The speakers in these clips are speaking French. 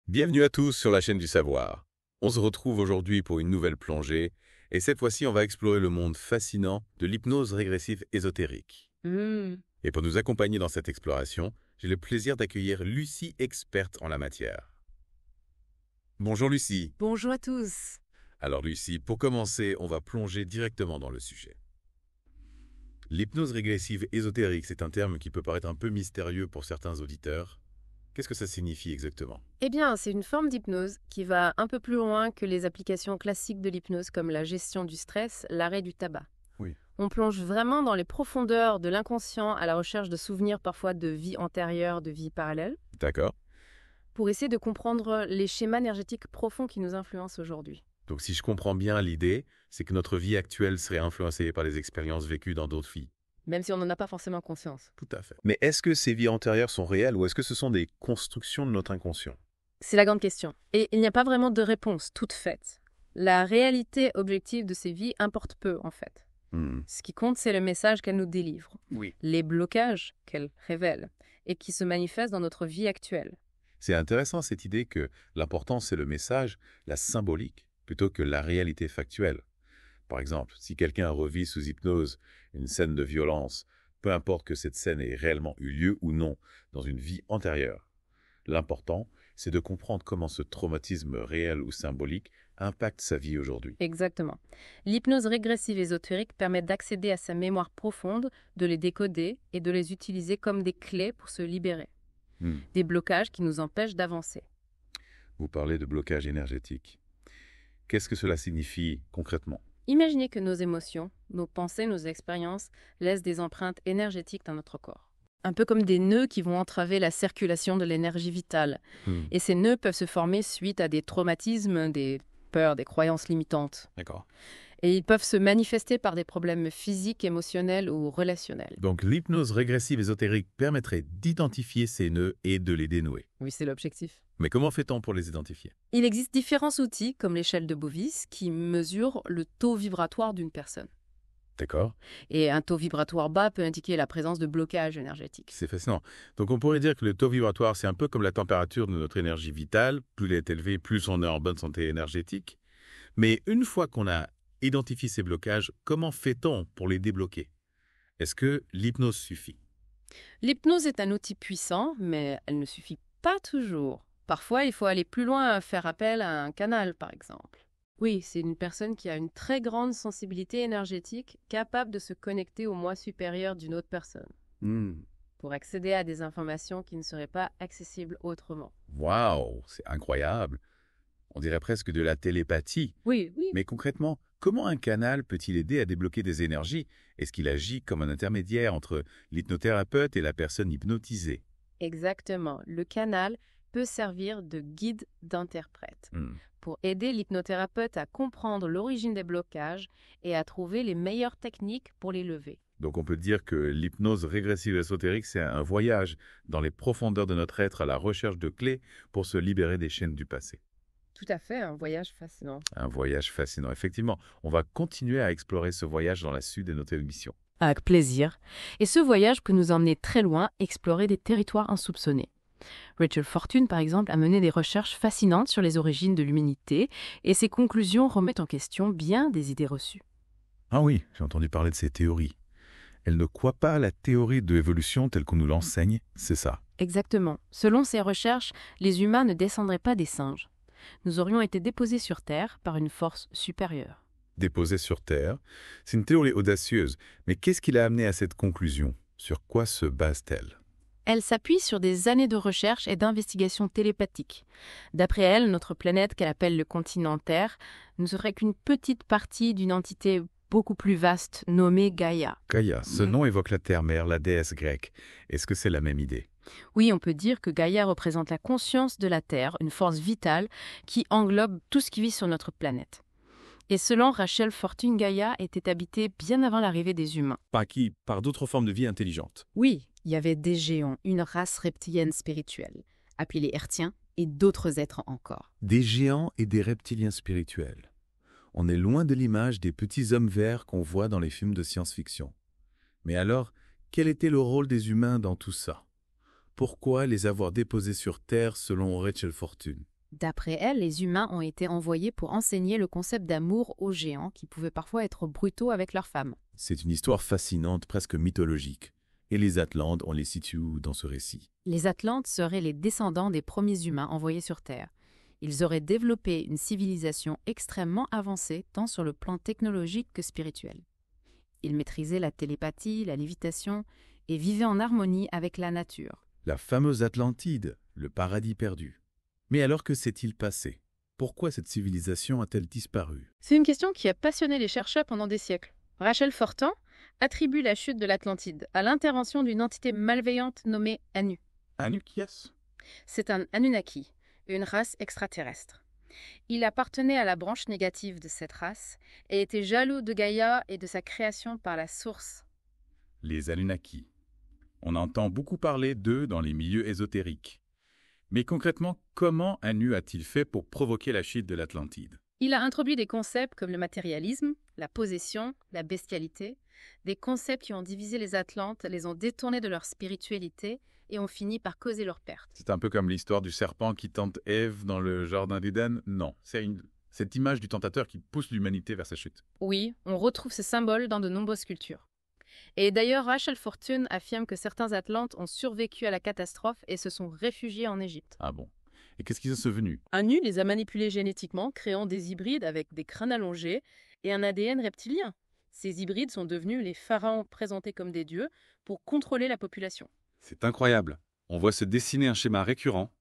Bienvenue à tous sur la chaîne du savoir. On se retrouve aujourd'hui pour une nouvelle plongée, et cette fois-ci on va explorer le monde fascinant de l'hypnose régressive ésotérique. Et pour nous accompagner dans cette exploration, j'ai le plaisir d'accueillir Lucie, experte en la matière. Bonjour Lucie. Bonjour à tous. Alors Lucie, pour commencer, on va plonger directement dans le sujet. L'hypnose régressive ésotérique, c'est un terme qui peut paraître un peu mystérieux pour certains auditeurs. Qu'est-ce que ça signifie exactement? Eh bien, c'est une forme d'hypnose qui va un peu plus loin que les applications classiques de l'hypnose comme la gestion du stress, l'arrêt du tabac. Oui. On plonge vraiment dans les profondeurs de l'inconscient à la recherche de souvenirs parfois de vie antérieure, de vie parallèle, D'accord. pour essayer de comprendre les schémas énergétiques profonds qui nous influencent aujourd'hui. Donc si je comprends bien l'idée, c'est que notre vie actuelle serait influencée par les expériences vécues dans d'autres vies. Même si on n'en a pas forcément conscience. Tout à fait. Mais est-ce que ces vies antérieures sont réelles ou est-ce que ce sont des constructions de notre inconscient? C'est la grande question. Et il n'y a pas vraiment de réponse toute faite. La réalité objective de ces vies importe peu, en fait. Ce qui compte, c'est le message qu'elle nous délivre, Oui. les blocages qu'elle révèle et qui se manifestent dans notre vie actuelle. C'est intéressant cette idée que l'important c'est le message, la symbolique, plutôt que la réalité factuelle. Par exemple, si quelqu'un revit sous hypnose une scène de violence, peu importe que cette scène ait réellement eu lieu ou non dans une vie antérieure. L'important, c'est de comprendre comment ce traumatisme réel ou symbolique impacte sa vie aujourd'hui. Exactement. L'hypnose régressive ésotérique permet d'accéder à sa mémoire profonde, de les décoder et de les utiliser comme des clés pour se libérer. Des blocages qui nous empêchent d'avancer. Vous parlez de blocage énergétique. Qu'est-ce que cela signifie concrètement? Imaginez que nos émotions, nos pensées, nos expériences laissent des empreintes énergétiques dans notre corps. Un peu comme des nœuds qui vont entraver la circulation de l'énergie vitale. Et ces nœuds peuvent se former suite à des traumatismes, des peurs, des croyances limitantes. D'accord. Et ils peuvent se manifester par des problèmes physiques, émotionnels ou relationnels. Donc l'hypnose régressive ésotérique permettrait d'identifier ces nœuds et de les dénouer. Oui, c'est l'objectif. Mais comment fait-on pour les identifier? Il existe différents outils, comme l'échelle de Bovis, qui mesurent le taux vibratoire d'une personne. D'accord. Et un taux vibratoire bas peut indiquer la présence de blocage énergétique. C'est fascinant. Donc on pourrait dire que le taux vibratoire, c'est un peu comme la température de notre énergie vitale. Plus elle est élevée, plus on est en bonne santé énergétique. Mais une fois qu'on a identifié ces blocages, comment fait-on pour les débloquer? Est-ce que l'hypnose suffit? L'hypnose est un outil puissant, mais elle ne suffit pas toujours. Parfois, il faut aller plus loin, faire appel à un canal, par exemple. Oui, c'est une personne qui a une très grande sensibilité énergétique, capable de se connecter au moi supérieur d'une autre personne, pour accéder à des informations qui ne seraient pas accessibles autrement. Waouh, c'est incroyable. On dirait presque de la télépathie. Oui. Mais concrètement, comment un canal peut-il aider à débloquer des énergies? Est-ce qu'il agit comme un intermédiaire entre l'hypnothérapeute et la personne hypnotisée? Exactement. Le canal peut servir de guide d'interprète pour aider l'hypnothérapeute à comprendre l'origine des blocages et à trouver les meilleures techniques pour les lever. Donc on peut dire que l'hypnose régressive ésotérique, c'est un voyage dans les profondeurs de notre être à la recherche de clés pour se libérer des chaînes du passé. Tout à fait, un voyage fascinant. Un voyage fascinant. Effectivement, on va continuer à explorer ce voyage dans la suite de notre émission. Avec plaisir. Et ce voyage peut nous emmener très loin, explorer des territoires insoupçonnés. Rachel Fortune, par exemple, a mené des recherches fascinantes sur les origines de l'humanité et ses conclusions remettent en question bien des idées reçues. Ah oui, j'ai entendu parler de ces théories. Elle ne croit pas à la théorie de l'évolution telle qu'on nous l'enseigne, c'est ça. Exactement. Selon ses recherches, les humains ne descendraient pas des singes. Nous aurions été déposés sur Terre par une force supérieure. Déposée sur Terre, c'est une théorie audacieuse, mais qu'est-ce qui l'a amené à cette conclusion? Sur quoi se base-t-elle? Elle s'appuie sur des années de recherche et d'investigation télépathique. D'après elle, notre planète, qu'elle appelle le continent Terre, ne serait qu'une petite partie d'une entité beaucoup plus vaste nommée Gaïa. Gaïa, ce nom évoque la terre-mère, la déesse grecque. Est-ce que c'est la même idée? Oui, on peut dire que Gaïa représente la conscience de la Terre, une force vitale qui englobe tout ce qui vit sur notre planète. Et selon Rachel Fortune, Gaïa était habitée bien avant l'arrivée des humains. Par qui? Par d'autres formes de vie intelligentes. Oui, il y avait des géants, une race reptilienne spirituelle, appelée les Hertiens, et d'autres êtres encore. Des géants et des reptiliens spirituels. On est loin de l'image des petits hommes verts qu'on voit dans les films de science-fiction. Mais alors, quel était le rôle des humains dans tout ça? Pourquoi les avoir déposés sur Terre selon Rachel Fortune? D'après elle, les humains ont été envoyés pour enseigner le concept d'amour aux géants qui pouvaient parfois être brutaux avec leurs femmes. C'est une histoire fascinante, presque mythologique. Et les Atlantes, on les situe où dans ce récit? Les Atlantes seraient les descendants des premiers humains envoyés sur Terre. Ils auraient développé une civilisation extrêmement avancée tant sur le plan technologique que spirituel. Ils maîtrisaient la télépathie, la lévitation et vivaient en harmonie avec la nature. La fameuse Atlantide, le paradis perdu. Mais alors que s'est-il passé? Pourquoi cette civilisation a-t-elle disparu? C'est une question qui a passionné les chercheurs pendant des siècles. Rachel Fortin attribue la chute de l'Atlantide à l'intervention d'une entité malveillante nommée Anu. Anu qui est-ce? C'est un Anunnaki, une race extraterrestre. Il appartenait à la branche négative de cette race et était jaloux de Gaïa et de sa création par la source. Les Anunnaki. On entend beaucoup parler d'eux dans les milieux ésotériques. Mais concrètement, comment Anu a-t-il fait pour provoquer la chute de l'Atlantide? Il a introduit des concepts comme le matérialisme, la possession, la bestialité, des concepts qui ont divisé les Atlantes, les ont détournés de leur spiritualité et ont fini par causer leur perte. C'est un peu comme l'histoire du serpent qui tente Ève dans le jardin d'Éden? Non, c'est cette image du tentateur qui pousse l'humanité vers sa chute. Oui, on retrouve ce symbole dans de nombreuses cultures. Et d'ailleurs, Rachel Fortune affirme que certains Atlantes ont survécu à la catastrophe et se sont réfugiés en Égypte. Ah bon? Et qu'est-ce qu'ils sont devenus? Anu les a manipulés génétiquement, créant des hybrides avec des crânes allongés et un ADN reptilien. Ces hybrides sont devenus les pharaons présentés comme des dieux pour contrôler la population. C'est incroyable. On voit se dessiner un schéma récurrent,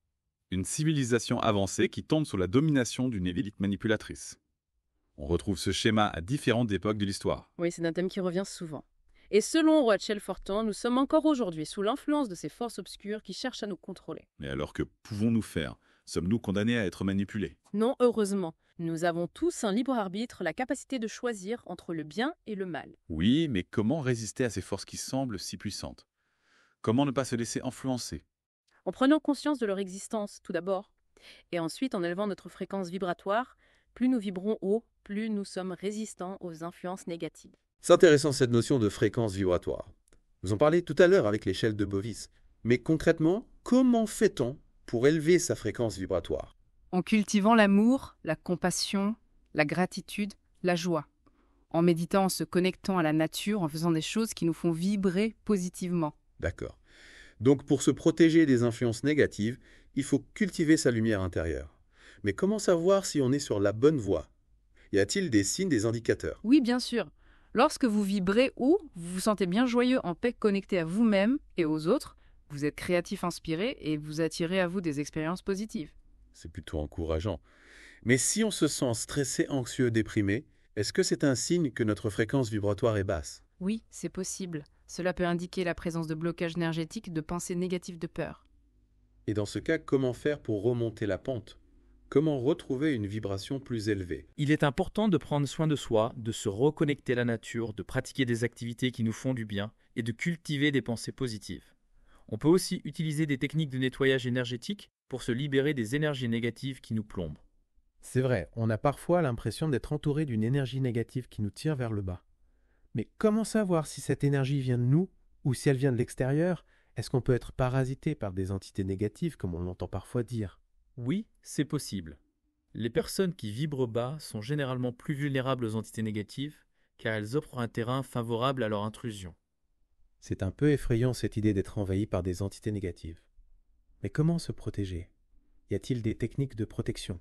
une civilisation avancée qui tombe sous la domination d'une élite manipulatrice. On retrouve ce schéma à différentes époques de l'histoire. Oui, c'est un thème qui revient souvent. Et selon Rachel Fortin, nous sommes encore aujourd'hui sous l'influence de ces forces obscures qui cherchent à nous contrôler. Mais alors que pouvons-nous faire? Sommes-nous condamnés à être manipulés? Non, heureusement. Nous avons tous un libre arbitre, la capacité de choisir entre le bien et le mal. Oui, mais comment résister à ces forces qui semblent si puissantes? Comment ne pas se laisser influencer? En prenant conscience de leur existence, tout d'abord, et ensuite en élevant notre fréquence vibratoire, plus nous vibrons haut, plus nous sommes résistants aux influences négatives. C'est intéressant cette notion de fréquence vibratoire. Vous en parlez tout à l'heure avec l'échelle de Bovis. Mais concrètement, comment fait-on pour élever sa fréquence vibratoire? En cultivant l'amour, la compassion, la gratitude, la joie. En méditant, en se connectant à la nature, en faisant des choses qui nous font vibrer positivement. D'accord. Donc pour se protéger des influences négatives, il faut cultiver sa lumière intérieure. Mais comment savoir si on est sur la bonne voie? Y a-t-il des signes, des indicateurs? Oui, bien sûr. Lorsque vous vibrez haut, vous vous sentez bien joyeux, en paix, connecté à vous-même et aux autres. Vous êtes créatif, inspiré et vous attirez à vous des expériences positives. C'est plutôt encourageant. Mais si on se sent stressé, anxieux, déprimé, est-ce que c'est un signe que notre fréquence vibratoire est basse? Oui, c'est possible. Cela peut indiquer la présence de blocages énergétiques, de pensées négatives, de peur. Et dans ce cas, comment faire pour remonter la pente? Comment retrouver une vibration plus élevée? Il est important de prendre soin de soi, de se reconnecter à la nature, de pratiquer des activités qui nous font du bien et de cultiver des pensées positives. On peut aussi utiliser des techniques de nettoyage énergétique pour se libérer des énergies négatives qui nous plombent. C'est vrai, on a parfois l'impression d'être entouré d'une énergie négative qui nous tire vers le bas. Mais comment savoir si cette énergie vient de nous ou si elle vient de l'extérieur? Est-ce qu'on peut être parasité par des entités négatives comme on l'entend parfois dire? Oui, c'est possible. Les personnes qui vibrent bas sont généralement plus vulnérables aux entités négatives car elles offrent un terrain favorable à leur intrusion. C'est un peu effrayant cette idée d'être envahi par des entités négatives. Mais comment se protéger? Y a-t-il des techniques de protection?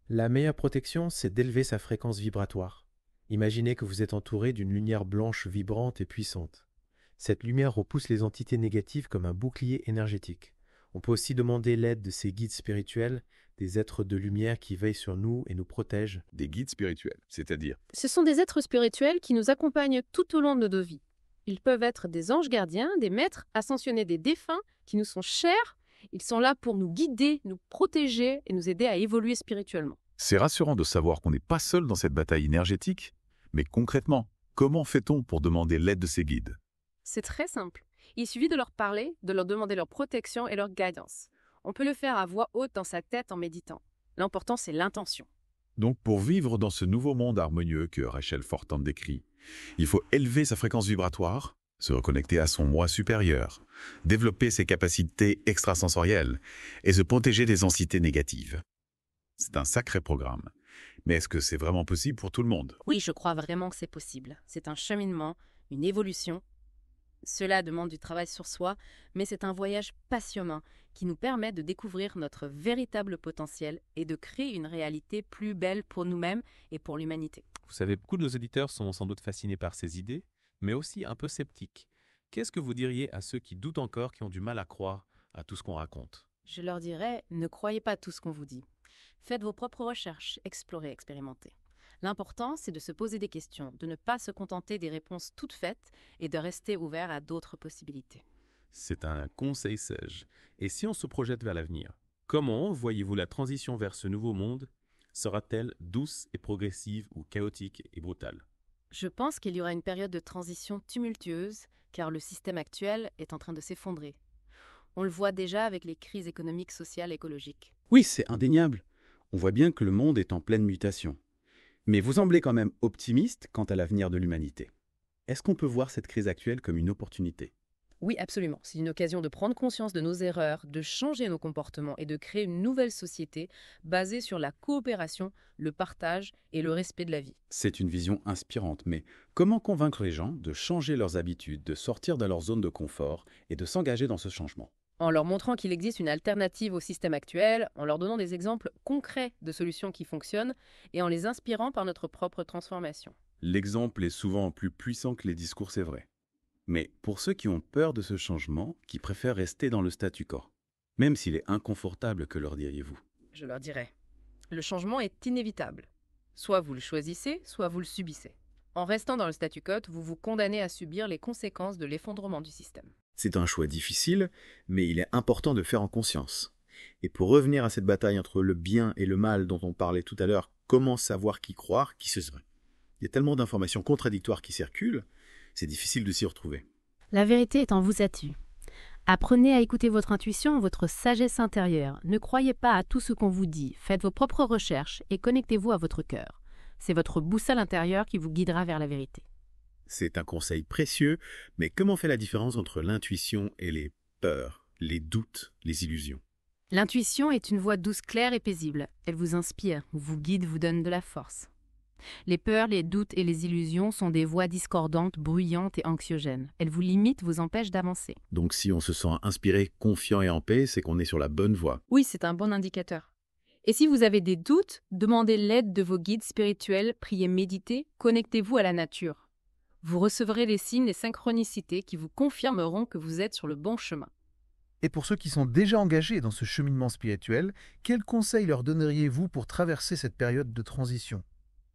La meilleure protection, c'est d'élever sa fréquence vibratoire. Imaginez que vous êtes entouré d'une lumière blanche vibrante et puissante. Cette lumière repousse les entités négatives comme un bouclier énergétique. On peut aussi demander l'aide de ces guides spirituels, des êtres de lumière qui veillent sur nous et nous protègent. Des guides spirituels, c'est-à-dire? Ce sont des êtres spirituels qui nous accompagnent tout au long de nos vies. Ils peuvent être des anges gardiens, des maîtres ascensionnés des défunts qui nous sont chers. Ils sont là pour nous guider, nous protéger et nous aider à évoluer spirituellement. C'est rassurant de savoir qu'on n'est pas seul dans cette bataille énergétique, mais concrètement, comment fait-on pour demander l'aide de ces guides? C'est très simple. Il suffit de leur parler, de leur demander leur protection et leur guidance. On peut le faire à voix haute dans sa tête en méditant. L'important, c'est l'intention. Donc pour vivre dans ce nouveau monde harmonieux que Rachel Fortin décrit, il faut élever sa fréquence vibratoire, se reconnecter à son moi supérieur, développer ses capacités extrasensorielles et se protéger des entités négatives. C'est un sacré programme. Mais est-ce que c'est vraiment possible pour tout le monde? Oui, je crois vraiment que c'est possible. C'est un cheminement, une évolution. Cela demande du travail sur soi, mais c'est un voyage passionnant qui nous permet de découvrir notre véritable potentiel et de créer une réalité plus belle pour nous-mêmes et pour l'humanité. Vous savez, beaucoup de nos auditeurs sont sans doute fascinés par ces idées, mais aussi un peu sceptiques. Qu'est-ce que vous diriez à ceux qui doutent encore, qui ont du mal à croire à tout ce qu'on raconte? Je leur dirais, ne croyez pas tout ce qu'on vous dit. Faites vos propres recherches, explorez, expérimentez. L'important, c'est de se poser des questions, de ne pas se contenter des réponses toutes faites et de rester ouvert à d'autres possibilités. C'est un conseil sage. Et si on se projette vers l'avenir, comment voyez-vous la transition vers ce nouveau monde? Sera-t-elle douce et progressive ou chaotique et brutale? Je pense qu'il y aura une période de transition tumultueuse, car le système actuel est en train de s'effondrer. On le voit déjà avec les crises économiques, sociales, écologiques. Oui, c'est indéniable. On voit bien que le monde est en pleine mutation. Mais vous semblez quand même optimiste quant à l'avenir de l'humanité. Est-ce qu'on peut voir cette crise actuelle comme une opportunité? Oui, absolument. C'est une occasion de prendre conscience de nos erreurs, de changer nos comportements et de créer une nouvelle société basée sur la coopération, le partage et le respect de la vie. C'est une vision inspirante, mais comment convaincre les gens de changer leurs habitudes, de sortir de leur zone de confort et de s'engager dans ce changement? En leur montrant qu'il existe une alternative au système actuel, en leur donnant des exemples concrets de solutions qui fonctionnent et en les inspirant par notre propre transformation. L'exemple est souvent plus puissant que les discours, c'est vrai. Mais pour ceux qui ont peur de ce changement, qui préfèrent rester dans le statu quo, même s'il est inconfortable, que leur diriez-vous? Je leur dirais, le changement est inévitable. Soit vous le choisissez, soit vous le subissez. En restant dans le statu quo, vous vous condamnez à subir les conséquences de l'effondrement du système. C'est un choix difficile, mais il est important de le faire en conscience. Et pour revenir à cette bataille entre le bien et le mal dont on parlait tout à l'heure, comment savoir qui croire, qui se serait? Il y a tellement d'informations contradictoires qui circulent, c'est difficile de s'y retrouver. La vérité est en vous atu. Apprenez à écouter votre intuition, votre sagesse intérieure. Ne croyez pas à tout ce qu'on vous dit. Faites vos propres recherches et connectez-vous à votre cœur. C'est votre boussole intérieure qui vous guidera vers la vérité. C'est un conseil précieux, mais comment fait la différence entre l'intuition et les peurs, les doutes, les illusions? L'intuition est une voix douce, claire et paisible. Elle vous inspire, vous guide, vous donne de la force. Les peurs, les doutes et les illusions sont des voix discordantes, bruyantes et anxiogènes. Elles vous limitent, vous empêchent d'avancer. Donc si on se sent inspiré, confiant et en paix, c'est qu'on est sur la bonne voie. Oui, c'est un bon indicateur. Et si vous avez des doutes, demandez l'aide de vos guides spirituels, priez, méditez, connectez-vous à la nature. Vous recevrez les signes et synchronicités qui vous confirmeront que vous êtes sur le bon chemin. Et pour ceux qui sont déjà engagés dans ce cheminement spirituel, quels conseils leur donneriez-vous pour traverser cette période de transition?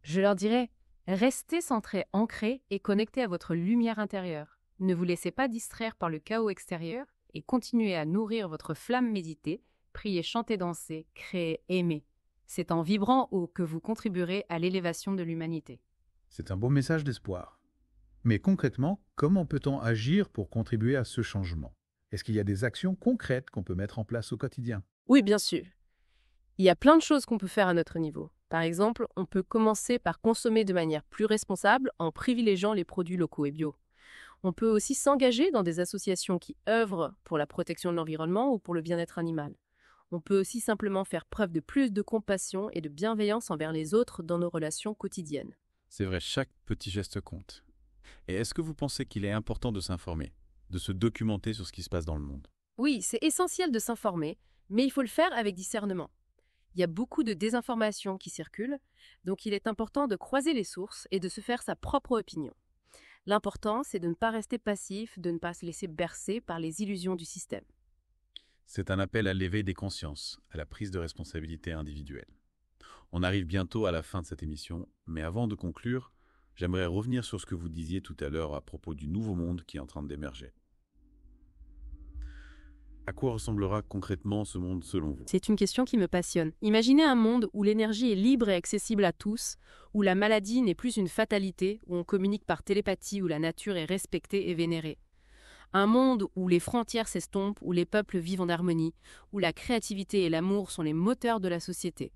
Je leur dirais, restez centrés, ancrés et connectés à votre lumière intérieure. Ne vous laissez pas distraire par le chaos extérieur et continuez à nourrir votre flamme méditée, priez, chantez, dansez, créez, aimez. C'est en vibrant haut que vous contribuerez à l'élévation de l'humanité. C'est un beau message d'espoir. Mais concrètement, comment peut-on agir pour contribuer à ce changement? Est-ce qu'il y a des actions concrètes qu'on peut mettre en place au quotidien? Oui, bien sûr. Il y a plein de choses qu'on peut faire à notre niveau. Par exemple, on peut commencer par consommer de manière plus responsable en privilégiant les produits locaux et bio. On peut aussi s'engager dans des associations qui œuvrent pour la protection de l'environnement ou pour le bien-être animal. On peut aussi simplement faire preuve de plus de compassion et de bienveillance envers les autres dans nos relations quotidiennes. C'est vrai, chaque petit geste compte. Et est-ce que vous pensez qu'il est important de s'informer, de se documenter sur ce qui se passe dans le monde? Oui, c'est essentiel de s'informer, mais il faut le faire avec discernement. Il y a beaucoup de désinformation qui circule, donc il est important de croiser les sources et de se faire sa propre opinion. L'important, c'est de ne pas rester passif, de ne pas se laisser bercer par les illusions du système. C'est un appel à l'éveil des consciences, à la prise de responsabilité individuelle. On arrive bientôt à la fin de cette émission, mais avant de conclure, j'aimerais revenir sur ce que vous disiez tout à l'heure à propos du nouveau monde qui est en train d'émerger. À quoi ressemblera concrètement ce monde selon vous? C'est une question qui me passionne. Imaginez un monde où l'énergie est libre et accessible à tous, où la maladie n'est plus une fatalité, où on communique par télépathie, où la nature est respectée et vénérée. Un monde où les frontières s'estompent, où les peuples vivent en harmonie, où la créativité et l'amour sont les moteurs de la société.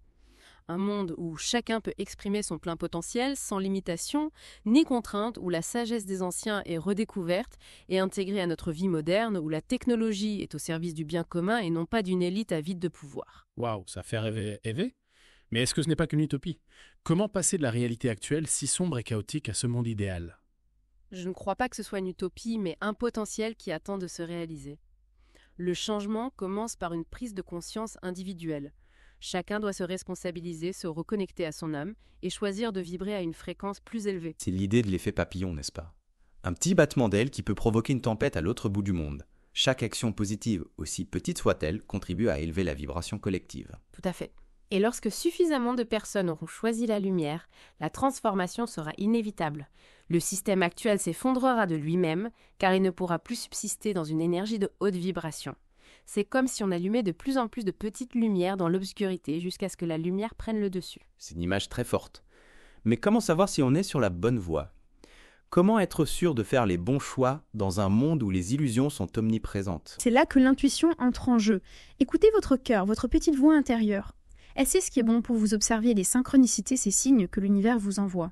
Un monde où chacun peut exprimer son plein potentiel sans limitation ni contrainte, où la sagesse des anciens est redécouverte et intégrée à notre vie moderne, où la technologie est au service du bien commun et non pas d'une élite avide de pouvoir. Waouh, ça fait rêver. Mais est-ce que ce n'est pas qu'une utopie? Comment passer de la réalité actuelle si sombre et chaotique à ce monde idéal? Je ne crois pas que ce soit une utopie, mais un potentiel qui attend de se réaliser. Le changement commence par une prise de conscience individuelle. Chacun doit se responsabiliser, se reconnecter à son âme et choisir de vibrer à une fréquence plus élevée. C'est l'idée de l'effet papillon, n'est-ce pas? Un petit battement d'aile qui peut provoquer une tempête à l'autre bout du monde. Chaque action positive, aussi petite soit-elle, contribue à élever la vibration collective. Tout à fait. Et lorsque suffisamment de personnes auront choisi la lumière, la transformation sera inévitable. Le système actuel s'effondrera de lui-même, car il ne pourra plus subsister dans une énergie de haute vibration. C'est comme si on allumait de plus en plus de petites lumières dans l'obscurité jusqu'à ce que la lumière prenne le dessus. C'est une image très forte. Mais comment savoir si on est sur la bonne voie? Comment être sûr de faire les bons choix dans un monde où les illusions sont omniprésentes? C'est là que l'intuition entre en jeu. Écoutez votre cœur, votre petite voix intérieure. Elle sait ce qui est bon pour vous observer les synchronicités, ces signes que l'univers vous envoie.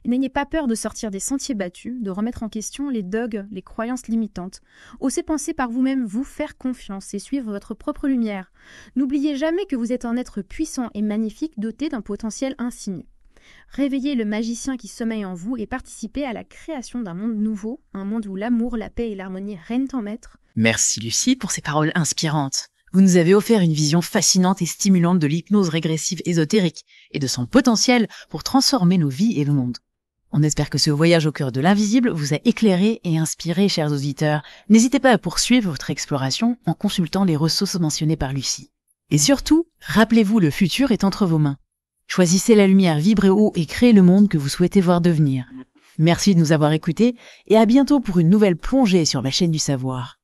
Et n'ayez pas peur de sortir des sentiers battus, de remettre en question les dogmes, les croyances limitantes. Osez penser par vous-même, vous faire confiance et suivre votre propre lumière. N'oubliez jamais que vous êtes un être puissant et magnifique doté d'un potentiel insigne. Réveillez le magicien qui sommeille en vous et participez à la création d'un monde nouveau, un monde où l'amour, la paix et l'harmonie règnent en maître. Merci Lucie pour ces paroles inspirantes. Vous nous avez offert une vision fascinante et stimulante de l'hypnose régressive ésotérique et de son potentiel pour transformer nos vies et le monde. On espère que ce voyage au cœur de l'invisible vous a éclairé et inspiré, chers auditeurs. N'hésitez pas à poursuivre votre exploration en consultant les ressources mentionnées par Lucie. Et surtout, rappelez-vous, le futur est entre vos mains. Choisissez la lumière, vibrez haut et créez le monde que vous souhaitez voir devenir. Merci de nous avoir écoutés et à bientôt pour une nouvelle plongée sur la chaîne du savoir.